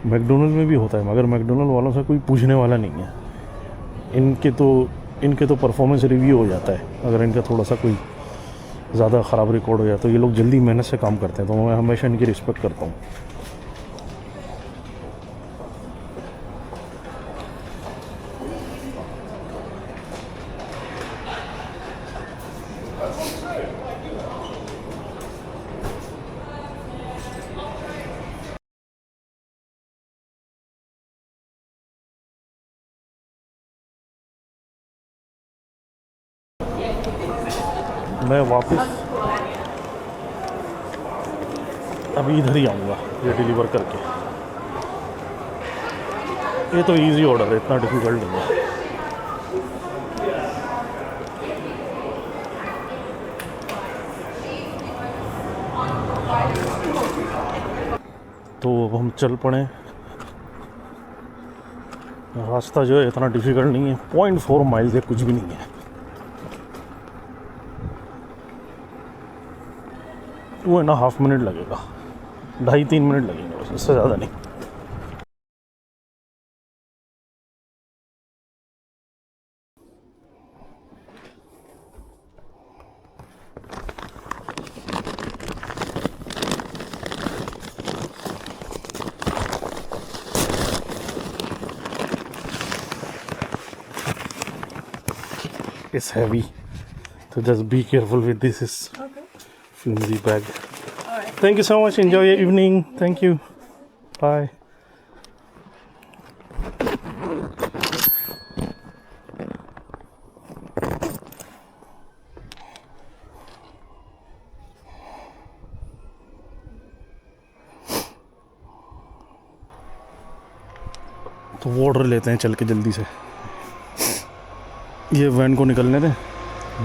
मैकडोनल्ड में भी होता है, मगर मैकडोनल्ड वालों से कोई पूछने वाला नहीं है। इनके तो परफॉर्मेंस रिव्यू हो जाता है, अगर इनका थोड़ा सा कोई ज़्यादा ख़राब रिकॉर्ड हो जाए तो ये लोग जल्दी मेहनत से काम करते हैं, तो मैं हमेशा इनकी रिस्पेक्ट करता हूँ। मैं वापस अभी इधर ही आऊँगा ये डिलीवर करके। ये तो इजी ऑर्डर है, इतना डिफ़िकल्ट नहीं है। तो अब हम चल पड़े। रास्ता जो है इतना डिफ़िकल्ट नहीं है, 0.4 माइल है, कुछ भी नहीं है। वो है ना, हाफ मिनट लगेगा, 2.5-3 मिनट लगेंगे बस, इससे ज़्यादा नहीं। It's heavy, so just be careful with this. Is flimsy bag. All right. Thank you so much. Enjoy your evening. Thank you. Bye. तो वो ऑर्डर लेते हैं चल के जल्दी से। ये वैन को निकलने दें,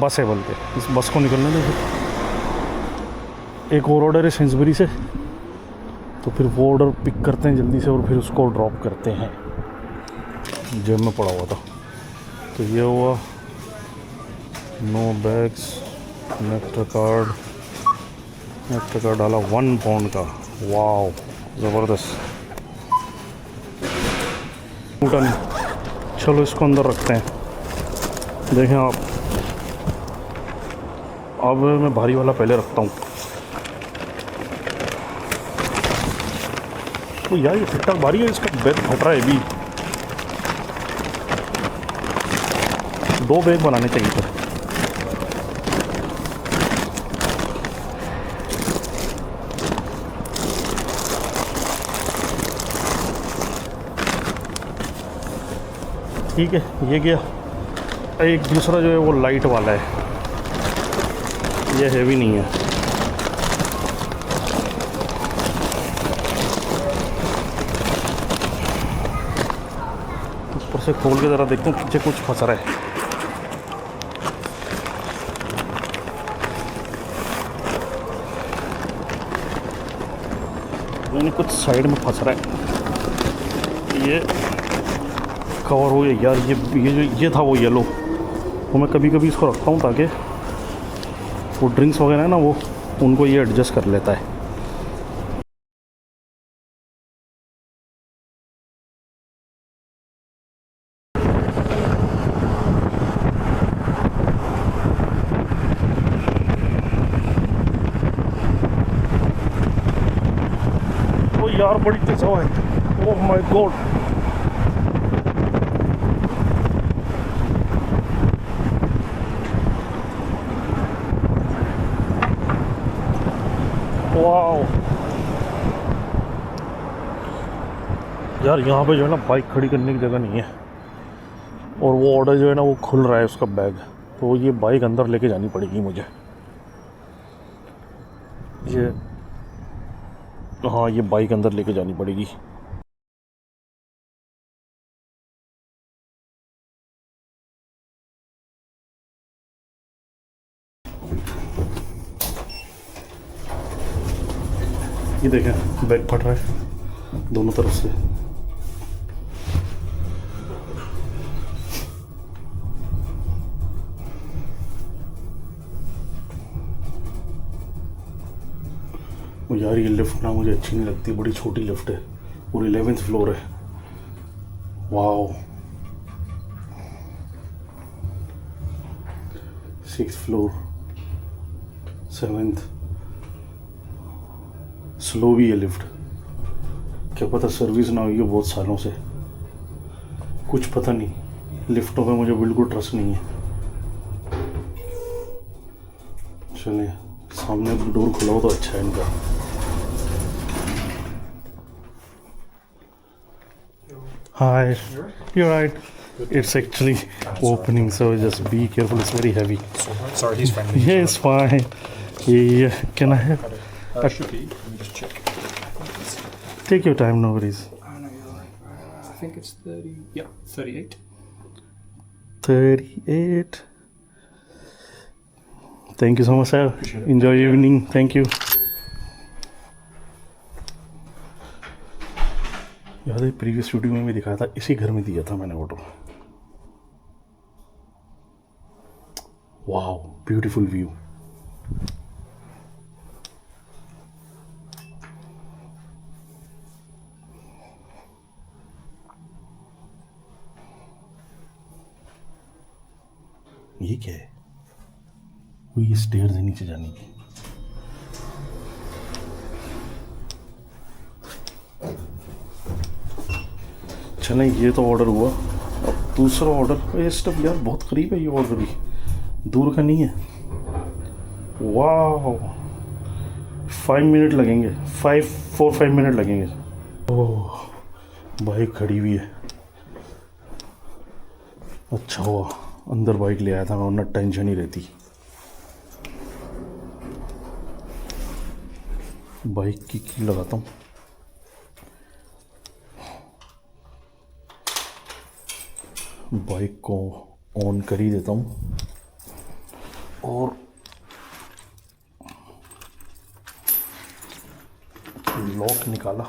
बस है बल्कि, इस बस को निकलने दें। फिर एक और ऑर्डर है सेंसबरी से, तो फिर वो ऑर्डर पिक करते हैं जल्दी से और फिर उसको ड्रॉप करते हैं। जेब में पड़ा हुआ था। तो ये हुआ, नो बैग्स, नेक्टर कार्ड डाला 1 पाउंड का। वाव, ज़बरदस्त। टूटा नहीं। चलो इसको अंदर रखते हैं। देखें आप, अब मैं भारी वाला पहले रखता हूँ। तो यार ये ठीक ठाक भारी है, इसका बैग फट रहा है अभी। 2 बैग बनाने चाहिए थे। ठीक है, ये गया। एक दूसरा जो है वो लाइट वाला है, ये हैवी नहीं है। ऊपर से खोल के ज़रा देखता हूँ, पीछे कुछ फंस रहा है। मैंने कुछ साइड में फंस रहा है। ये कवर हो गया यार। ये था वो येलो, तो मैं कभी कभी इसको रखता हूँ ताकि वो ड्रिंक्स वगैरह है ना, वो उनको ये एडजस्ट कर लेता है। ओ यार बड़ी तेज हवा है। Oh my God. वाओ यार, यहाँ पे जो है ना बाइक खड़ी करने की जगह नहीं है, और वो ऑर्डर जो है ना वो खुल रहा है उसका बैग, तो ये बाइक अंदर लेके जानी पड़ेगी मुझे। ये हाँ, ये बाइक अंदर लेके जानी पड़ेगी। ये देखें, बैग फट रहा है। दोनों तरफ से। यार ये लिफ्ट ना मुझे अच्छी नहीं लगती, बड़ी छोटी लिफ्ट है और 11th फ्लोर है। Wow. 6th floor, 7th। Slow भी है लिफ्ट, क्या पता सर्विस ना हुई है बहुत सालों से, कुछ पता नहीं। लिफ्टों पे मुझे बिल्कुल ट्रस्ट नहीं है। चलिए, सामने डोर खुला हो तो अच्छा है इनका। Hi, you're right. It's actually opening, so just be careful. It's very heavy. Sorry, he's friendly. Yeah, it's fine. Yeah, can I have? Should be. Let me just check. Take your time, no worries. No, you're right. I think it's 30. Yep, 38. 38. Thank you so much, sir. Enjoy your evening. Thank you. याद है प्रीवियस वीडियो में भी दिखाया था, इसी घर में दिया था मैंने ऑर्डर। Wow, beautiful view. ये क्या है? वो ये स्टेयर्स है नीचे जाने की। चलें, ये तो ऑर्डर हुआ। अब दूसरा ऑर्डर। ये स्टफ यार बहुत करीब है, ये ऑर्डर भी दूर का नहीं है। वाह, 5 मिनट लगेंगे, 4-5 मिनट लगेंगे। ओह, बाइक खड़ी हुई है। अच्छा हुआ अंदर बाइक ले आया था, वरना टेंशन ही रहती। बाइक की लगाता हूँ। बाइक को ऑन कर ही देता हूँ और लॉक निकाला।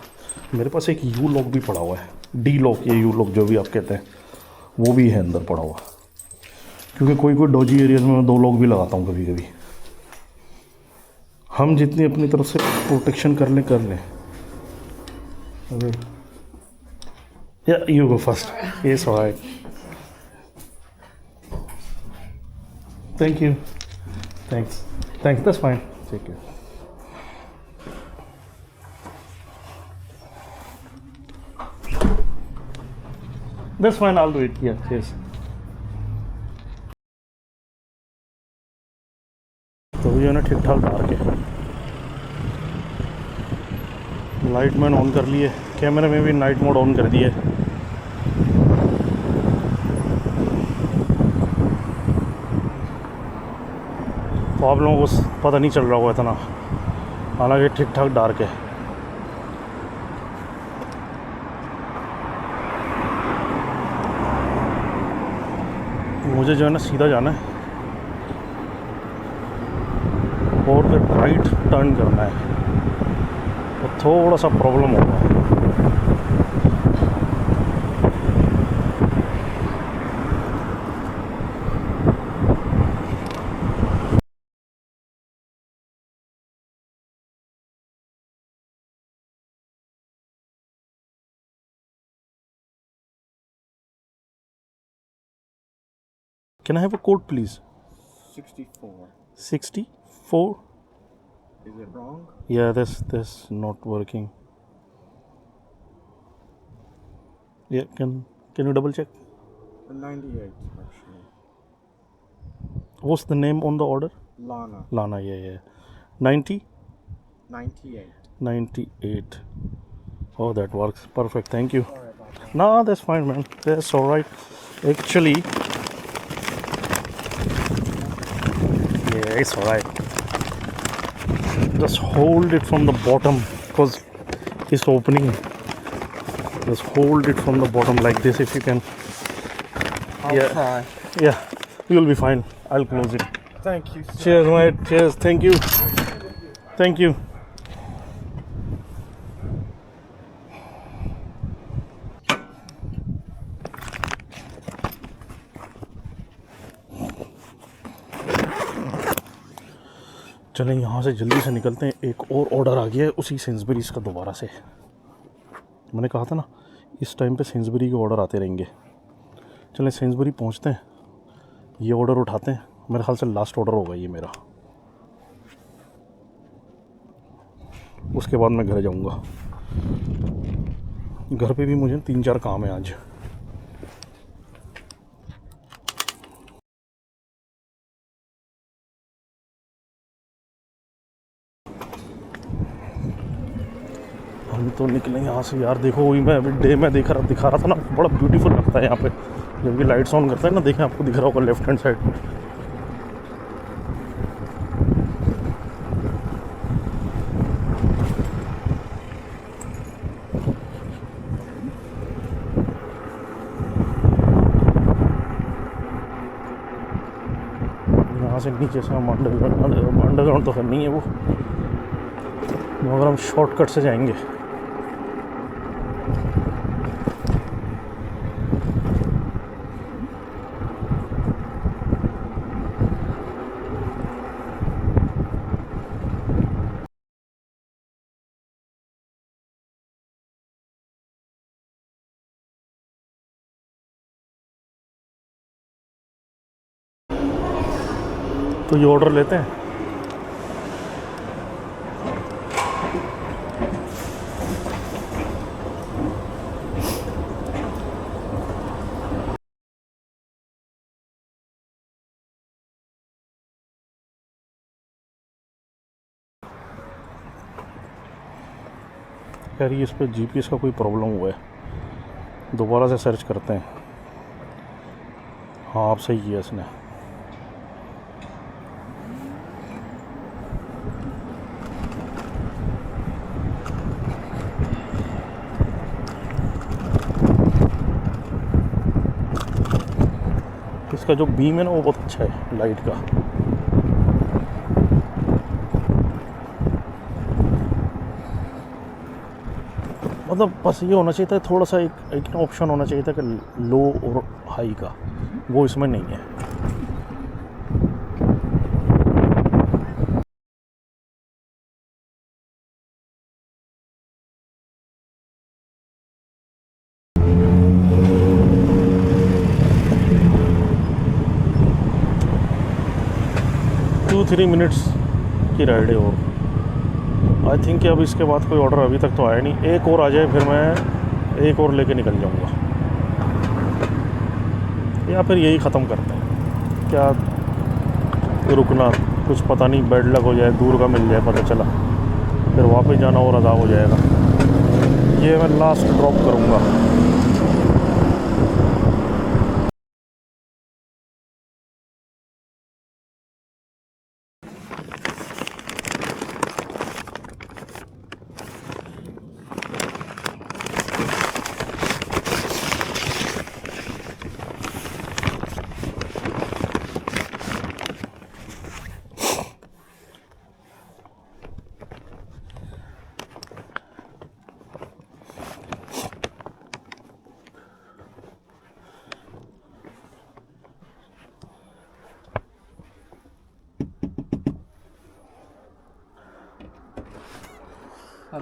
मेरे पास एक यू लॉक भी पड़ा हुआ है, डी लॉक या यू लॉक जो भी आप कहते हैं, वो भी है अंदर पड़ा हुआ। क्योंकि कोई डॉजी एरिया में मैं 2 लॉक भी लगाता हूँ कभी कभी। हम जितनी अपनी तरफ से प्रोटेक्शन कर लें या you go first. Yes, alright, thank you, thanks, that's fine, take care. That's fine, I'll do it. Yeah, cheers. तो ये ना ठीक ठाक डार्क है। लाइट मैंने ऑन कर ली है, कैमरे में भी नाइट मोड ऑन कर दिया है। तो आप लोगों को पता नहीं चल रहा होगा इतना, हालांकि ठीक ठाक डार्क है। मुझे जो है ना सीधा जाना है और फिर राइट टर्न करना है, तो थोड़ा सा प्रॉब्लम होगा। Can I have a code, please? 64. 64? Is it wrong? Yeah, this not working. Yeah, can you double check? 98, actually. What's the name on the order? Lana. Lana, yeah. 90? 98. 98. Oh, that works. Perfect. Thank you. Sorry about that. No, that's fine, man. That's all right. Actually, yeah, it's all right. Just hold it from the bottom because it's opening. Just hold it from the bottom like this if you can. I'll try. Yeah, you'll be fine. I'll close it. Thank you. Sir. Cheers, mate. Cheers. Thank you. Thank you. चलें यहाँ से जल्दी से निकलते हैं। एक और ऑर्डर आ गया है उसी सेंसबरीज़ का दोबारा से। मैंने कहा था ना इस टाइम पे सेंसबरी के ऑर्डर आते रहेंगे। चलें सेंसबरी पहुँचते हैं, ये ऑर्डर उठाते हैं। मेरे ख्याल से लास्ट ऑर्डर होगा ये मेरा, उसके बाद मैं घर जाऊँगा। घर पे भी मुझे 3-4 काम है आज। हम तो निकले यहाँ से यार। देखो वही मैं अभी डे में दिखा रहा था ना, बड़ा ब्यूटीफुल लगता है यहाँ पे जब भी लाइट्स ऑन करता है ना। देखें आपको दिख रहा होगा लेफ्ट हैंड साइड। यहाँ से नीचे से हम अंडरग्राउंड तो नहीं है वो, मगर हम शॉर्टकट से जाएंगे। तो ये ऑर्डर लेते हैं। यार ये इस पर जीपीएस का कोई प्रॉब्लम हुआ है, दोबारा से सर्च करते हैं। हाँ आप सही किया इसने। इसका जो बीम है ना वो बहुत अच्छा है लाइट का। मतलब बस ये होना चाहिए था थोड़ा सा एक ऑप्शन होना चाहिए था कि लो और हाई का, वो इसमें नहीं है। टू 3 मिनट्स की राइड है और आई थिंक अब इसके बाद कोई ऑर्डर अभी तक तो आया नहीं। एक और आ जाए फिर मैं एक और लेके निकल जाऊंगा, या फिर यही ख़त्म करते हैं। क्या रुकना, कुछ पता नहीं, बैड लक हो जाए, दूर का मिल जाए पता चला, फिर वापस जाना और अदा हो जाएगा। ये मैं लास्ट ड्रॉप करूंगा।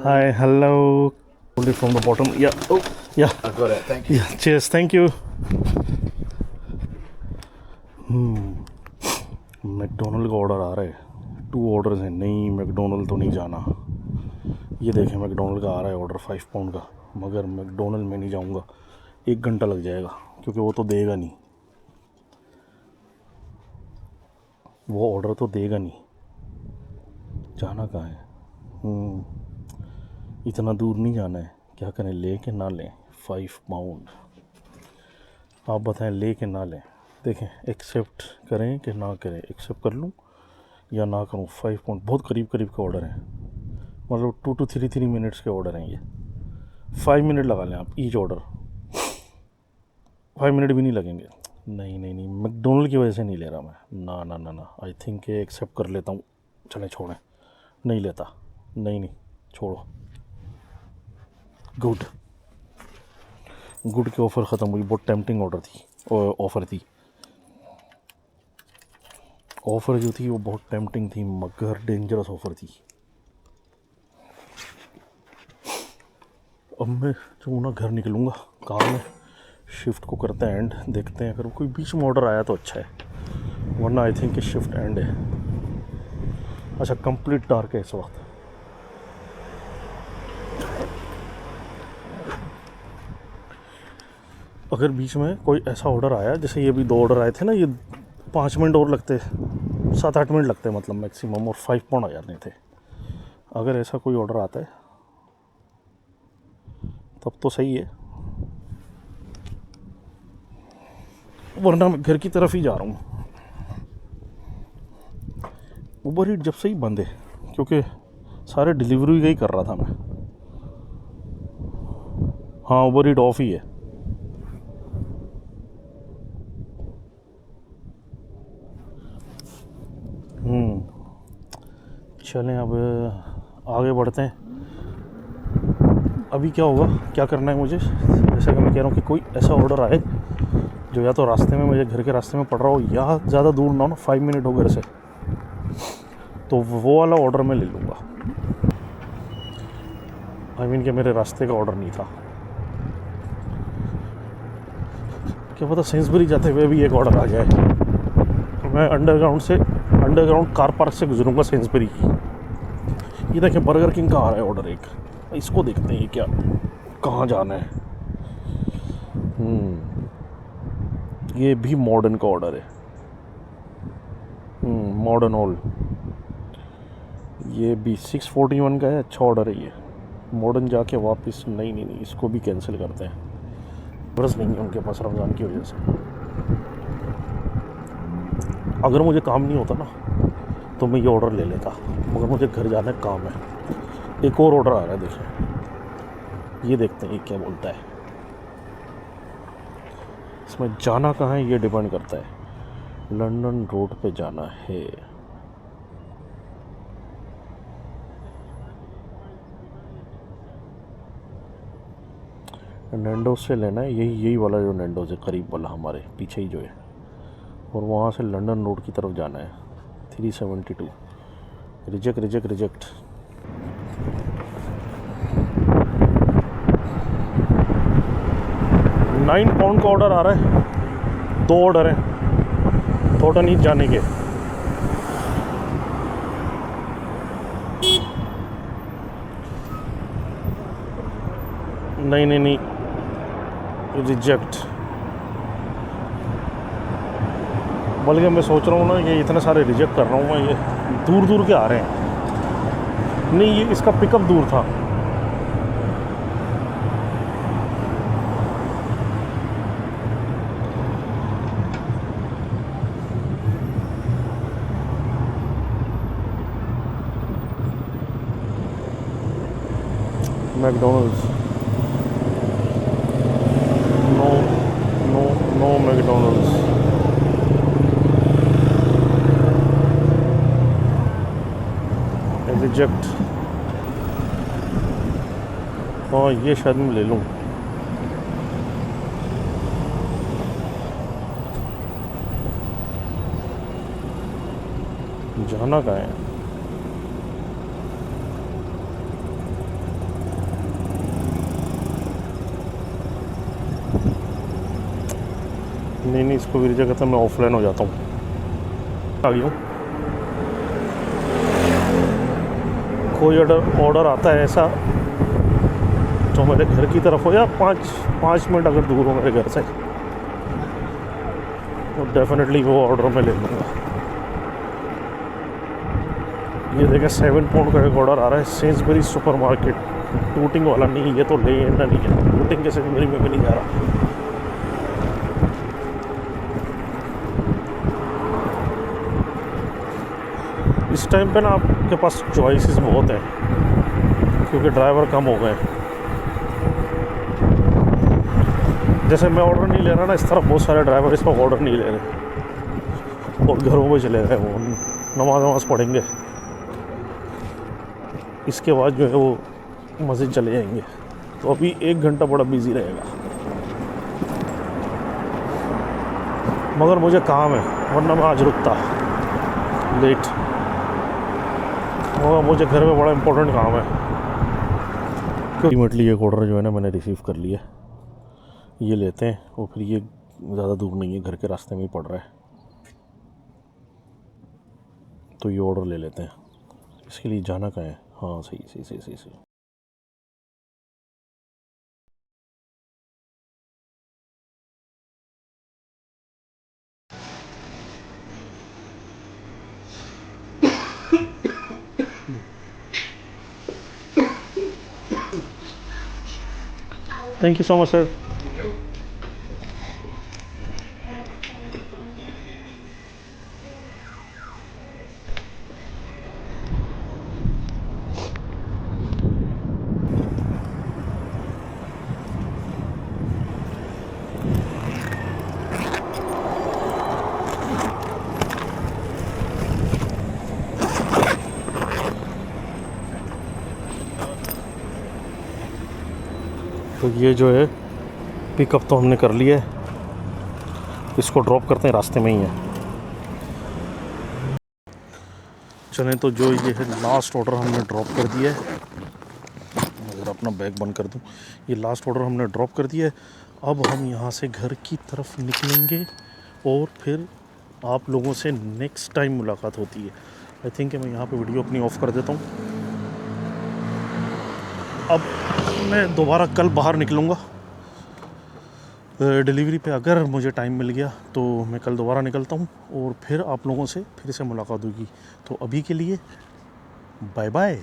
Hi, hello. Hold it from the bottom. Yeah. Oh, yeah. I've got it. Thank you. Yeah. Cheers. Thank you. McDonald का ऑर्डर आ रहा है। 2 ऑर्डर्स हैं। नहीं मैकडोनल्ड तो नहीं जाना। ये देखें मैकडोनल्ड का आ रहा है ऑर्डर 5 पाउंड का, मगर मैकडोनल्ड में नहीं जाऊंगा, 1 घंटा लग जाएगा क्योंकि वो तो देगा नहीं, वो ऑर्डर तो देगा नहीं। जाना कहाँ है? इतना दूर नहीं जाना है। क्या करें, ले के ना लें? 5 पाउंड आप बताएं, ले के ना लें? देखें एक्सेप्ट करें कि ना करें। एक्सेप्ट कर लूँ या ना करूँ? 5 पाउंड बहुत करीब करीब के ऑर्डर हैं, मतलब 2 to 3 मिनट्स के ऑर्डर हैं ये। 5 मिनट लगा लें आप ईच ऑर्डर, 5 मिनट भी नहीं लगेंगे। नहीं मैकडोनल्ड की वजह से नहीं ले रहा मैं। ना आई थिंक एक्सेप्ट कर लेता हूँ। चलें छोड़ें, नहीं लेता। नहीं छोड़ो। गुड की ऑफ़र ख़त्म हुई। बहुत टेम्पटिंग ऑर्डर थी, ऑफ़र थी। ऑफ़र जो थी वो बहुत टेम्पटिंग थी मगर डेंजरस ऑफ़र थी। अब मैं जो ना घर निकलूँगा, काम है, शिफ्ट को करते हैं एंड, देखते हैं अगर कोई बीच में ऑर्डर आया तो अच्छा है, वरना आई थिंक कि शिफ्ट एंड है। अच्छा कंप्लीट डार्क है इस वक्त। अगर बीच में कोई ऐसा ऑर्डर आया, जैसे ये भी 2 ऑर्डर आए थे ना, ये 5 मिनट और लगते, 7-8 मिनट लगते मतलब मैक्सिमम, और 5 पाउंड आ जाते थे। अगर ऐसा कोई ऑर्डर आता है तब तो सही है, वरना मैं घर की तरफ ही जा रहा हूँ। उबर ईट जब से ही बंद है, क्योंकि सारे डिलीवरी का ही कर रहा था मैं। हाँ उबर ईट ऑफ ही है। चलें अब आगे बढ़ते हैं। अभी क्या होगा, क्या करना है मुझे, जैसे कि मैं कह रहा हूँ कि कोई ऐसा ऑर्डर आए जो या तो रास्ते में, मुझे घर के रास्ते में पड़ रहा हो, या ज़्यादा दूर ना हो, 5 मिनट हो घर से, तो वो वाला ऑर्डर मैं ले लूँगा। आई मीन कि मेरे रास्ते का ऑर्डर नहीं था। क्या पता सेंसबरी जाते हुए भी एक ऑर्डर आ जाए, तो मैं अंडरग्राउंड कार पार्क से गुजरूँगा सेंसबरी की। ये देखें बर्गर किंग का आ रहा है ऑर्डर एक, इसको देखते हैं ये क्या, कहाँ जाना है। ये भी मॉडर्न का ऑर्डर है, मॉडर्न हॉल। ये भी 641 का है, अच्छा ऑर्डर है ये। मॉडर्न जाके वापस नहीं, इसको भी कैंसिल करते हैं, बरस नहीं है उनके पास रमज़ान की वजह से। अगर मुझे काम नहीं होता ना तो मैं ये ऑर्डर ले लेता, मगर मुझे घर जाना है, काम है। एक और ऑर्डर आ रहा है, देखिए, ये देखते हैं ये क्या बोलता है। इसमें जाना कहाँ है ये डिपेंड करता है। लंदन रोड पे जाना है। नैंडोज से लेना है, यही वाला जो नैंडोज है, करीब वाला, हमारे पीछे ही जो है, और वहाँ से लंदन रोड की तरफ जाना है। 372 रिजेक्ट। 9 पाउंड का ऑर्डर आ रहा है, 2 ऑर्डर हैं थोड़ा ईस्ट जाने के। नहीं, रिजेक्ट। बल्कि मैं सोच रहा हूँ ना कि इतने सारे रिजेक्ट कर रहा हूँ मैं, ये दूर के आ रहे हैं। नहीं, ये इसका पिकअप दूर था। McDonald's, no McDonald's. रिजेक्ट। हाँ ये शायद मैं ले लूँ। जाना कहाँ है? नहीं, इसको भी रिजेक्ट करता, मैं ऑफलाइन हो जाता हूँ। आ गई हूँ। कोई ऑर्डर आता है ऐसा जो मेरे घर की तरफ हो, या 5 मिनट अगर दूर हो मेरे घर से, तो डेफिनेटली वो ऑर्डर मैं ले लूँगा। ये देखें 7 पाउंड का एक ऑर्डर आ रहा है, सेंसबरी सुपरमार्केट। टूटिंग वाला नहीं, ये तो लेना नहीं है, टूटिंग के सेंसबरी में भी नहीं जा रहा। इस टाइम पे ना आपके पास चॉइसेस बहुत हैं, क्योंकि ड्राइवर कम हो गए। जैसे मैं ऑर्डर नहीं ले रहा ना, इस तरफ बहुत सारे ड्राइवर इस पर ऑर्डर नहीं ले रहे और घरों में चले गए, वो नमाज पढ़ेंगे, इसके बाद जो है वो मस्जिद चले जाएंगे। तो अभी 1 घंटा बड़ा बिजी रहेगा, मगर मुझे काम है, वरना मैं आज रुकता। लेट और मुझे घर में बड़ा इम्पोर्टेंट काम है। अल्टीमेटली एक ऑर्डर जो है ना मैंने रिसीव कर लिया, ये लेते हैं और फिर ये ज़्यादा दूर नहीं है, घर के रास्ते में ही पड़ रहा है, तो ये ऑर्डर ले लेते हैं। इसके लिए जाना कहाँ है? हाँ सही सही सही सही सही। Thank you so much, sir. तो ये जो है पिकअप तो हमने कर लिया है, इसको ड्रॉप करते हैं, रास्ते में ही है। चलें, तो जो ये है लास्ट ऑर्डर हमने ड्रॉप कर दिया है। अगर अपना बैग बंद कर दूं, ये लास्ट ऑर्डर हमने ड्रॉप कर दिया है। अब हम यहाँ से घर की तरफ निकलेंगे और फिर आप लोगों से नेक्स्ट टाइम मुलाकात होती है। आई थिंक मैं यहाँ पे वीडियो अपनी ऑफ़ कर देता हूँ। अब मैं दोबारा कल बाहर निकलूँगा डिलीवरी पे। अगर मुझे टाइम मिल गया तो मैं कल दोबारा निकलता हूँ और फिर आप लोगों से फिर से मुलाकात होगी। तो अभी के लिए बाय बाय।